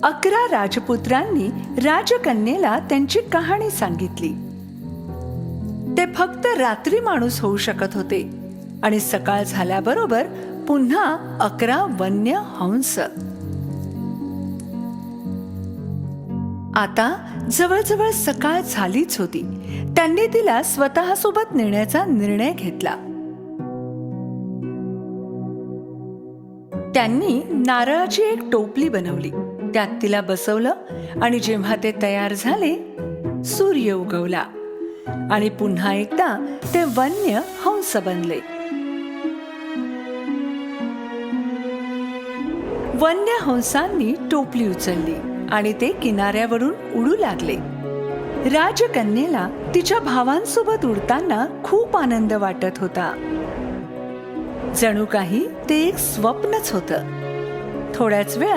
11 राजपुत्रांनी राजकन्येला त्यांची कहाणी सांगितली. ते फक्त रात्री माणूस होऊ शकत होते आणि सकाळ झाल्याबरोबर पुन्हा 11 वन्य हंस. आता जवळजवळ सकाळ झालीच होती. त्यांनी तिला स्वतःसोबत नेण्याचा निर्णय घेतला. त्यांनी नारळाची एक टोपली बनवली, त्यात तिला बसवलं आणि जेव्हा ते तयार झाले, सूर्य उगवला आणि पुन्हा एकदा ते वन्य हंस बनले. वन्य हंसांनी टोपली उचलली आणि ते किनाऱ्यावरून उडू लागले. राजकन्येला तिच्या भावांसोबत उडताना खूप आनंद वाटत होता. जणू काही ते एक स्वप्नच होतं. थोड्याच वेळात